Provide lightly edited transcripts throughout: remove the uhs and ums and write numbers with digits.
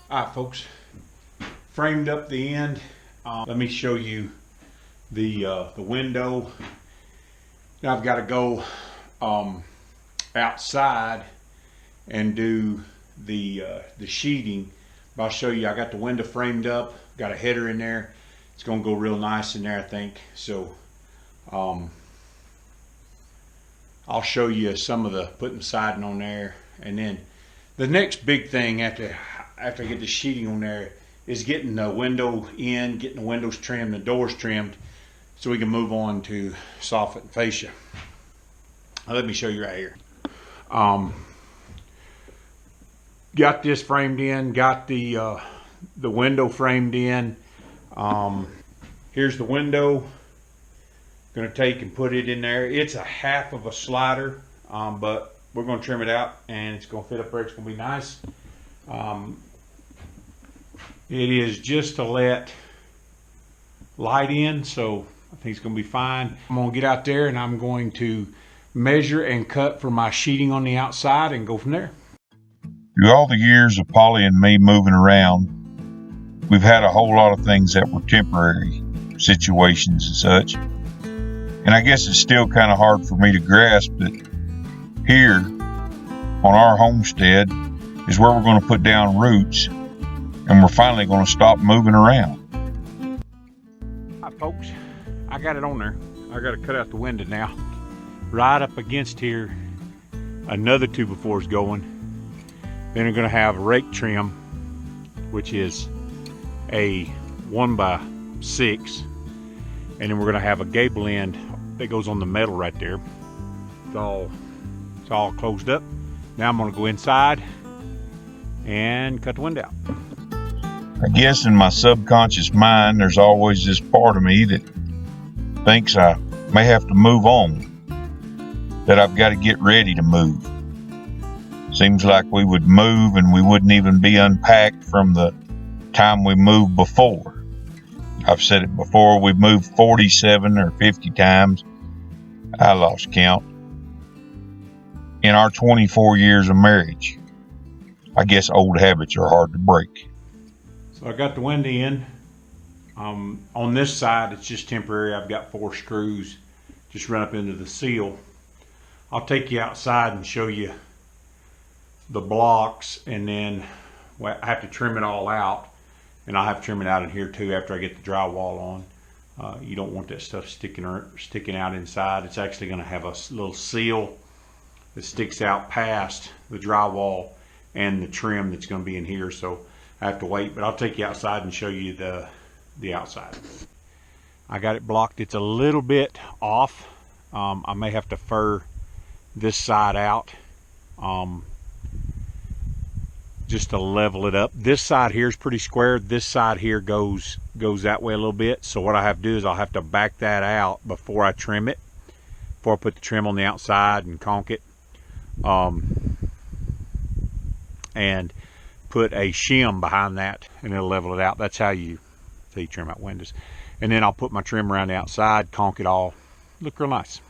Alright folks, framed up the end. Let me show you the window. Now I've got to go outside and do the sheeting. But I'll show you, I got the window framed up, got a header in there. It's going to go real nice in there, I think. So I'll show you some of the putting siding on there, and then the next big thing after I get the sheeting on there is getting the window in, getting the windows trimmed, the doors trimmed, so we can move on to soffit and fascia. Let me show you right here. Got this framed in, got the window framed in. Here's the window. Gonna take and put it in there. It's a half of a slider, but we're gonna trim it out and it's gonna fit up there. It's gonna be nice. It is just to let light in, so I think it's going to be fine. I'm going to get out there and I'm going to measure and cut for my sheeting on the outside and go from there. Through all the years of Polly and me moving around, we've had a whole lot of things that were temporary situations and such. And I guess it's still kind of hard for me to grasp that here on our homestead is where we're going to put down roots, and we're finally going to stop moving around. Hi folks, I got it on there. I got to cut out the window now. Right up against here, another 2x4 is going. Then we're going to have a rake trim, which is a 1x6, and then we're going to have a gable end that goes on the metal right there. It's all closed up. Now I'm going to go inside and cut the window out. I guess in my subconscious mind, there's always this part of me that thinks I may have to move on, that I've got to get ready to move. Seems like we would move and we wouldn't even be unpacked from the time we moved before. I've said it before, we've moved 47 or 50 times. I lost count. In our 24 years of marriage, I guess old habits are hard to break. So I got the window in. On this side, it's just temporary. I've got 4 screws just run up into the seal. I'll take you outside and show you the blocks, and then I have to trim it all out, and I'll have to trim it out in here too after I get the drywall on. You don't want that stuff sticking out inside. It's actually going to have a little seal that sticks out past the drywall and the trim that's going to be in here, so I have to wait, but I'll take you outside and show you the outside. I got it blocked. It's a little bit off. I may have to fur this side out just to level it up. This side here is pretty square. This side here goes that way a little bit. So what I have to do is I'll have to back that out before I trim it, before I put the trim on the outside and conk it, and put a shim behind that, and it'll level it out. That's how you trim out windows. And then I'll put my trim around the outside, conk it all, look real nice.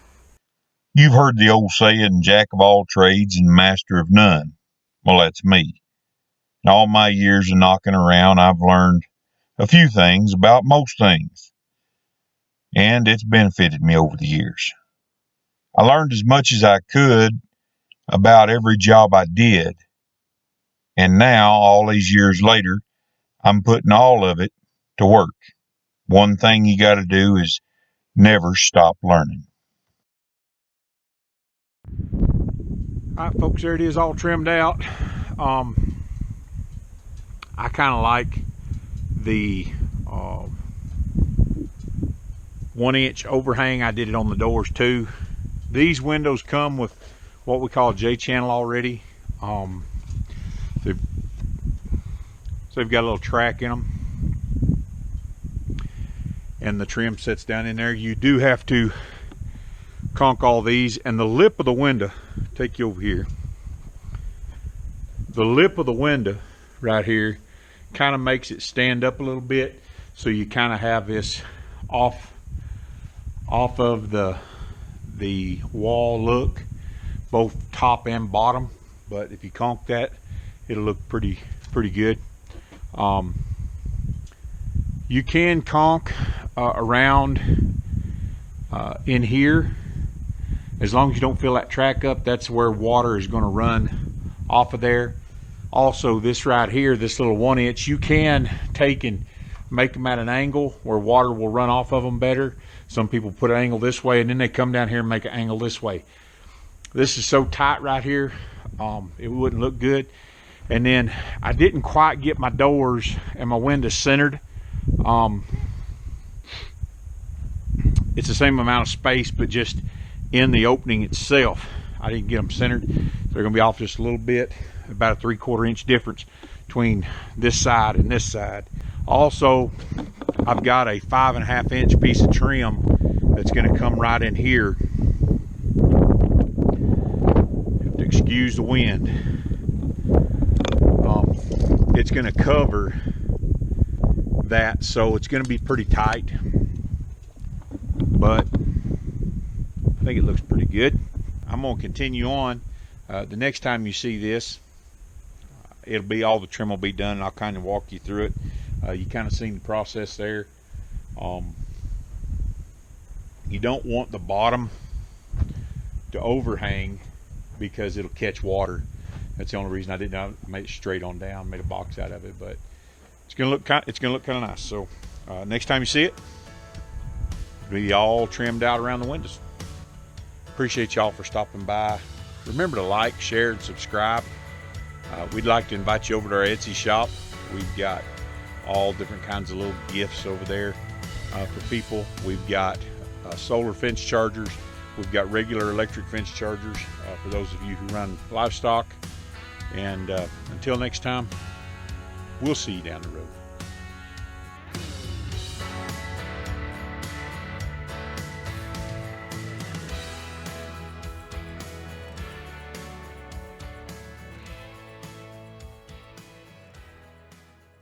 You've heard the old saying, jack of all trades and master of none. Well, that's me. In all my years of knocking around, I've learned a few things about most things, and it's benefited me over the years. I learned as much as I could about every job I did, and now, all these years later, I'm putting all of it to work. One thing you got to do is never stop learning. All right, folks, there it is, all trimmed out. I kind of like the 1-inch overhang. I did it on the doors too. These windows come with what we call a J-channel already. So they've got a little track in them, and the trim sits down in there. You do have to conk all these, and the lip of the window, take you over here, the lip of the window right here kind of makes it stand up a little bit, so you kind of have this off of the wall look, both top and bottom. But if you conk that, it'll look pretty good. You can conk around in here, as long as you don't fill that track up. That's where water is going to run off of there. Also, this right here, this little 1 inch, you can take and make them at an angle where water will run off of them better. Some people put an angle this way and then they come down here and make an angle this way. This is so tight right here, it wouldn't look good. And then I didn't quite get my doors and my windows centered. It's the same amount of space, but just in the opening itself, I didn't get them centered. They're going to be off just a little bit, about a 3/4 inch difference between this side and this side. Also, I've got a 5.5 inch piece of trim that's going to come right in here. You have to excuse the wind. It's going to cover that, so it's going to be pretty tight, but I think it looks pretty good. I'm going to continue on. The next time you see this, it'll be all the trim will be done, and I'll kind of walk you through it. You kind of seen the process there. You don't want the bottom to overhang because it'll catch water. That's the only reason I didn't. I made it straight on down, made a box out of it, but it's gonna look kind of nice. So next time you see it, it'll be all trimmed out around the windows. Appreciate y'all for stopping by. Remember to like, share, and subscribe. We'd like to invite you over to our Etsy shop. We've got all different kinds of little gifts over there for people. We've got solar fence chargers. We've got regular electric fence chargers for those of you who run livestock. And until next time, we'll see you down the road.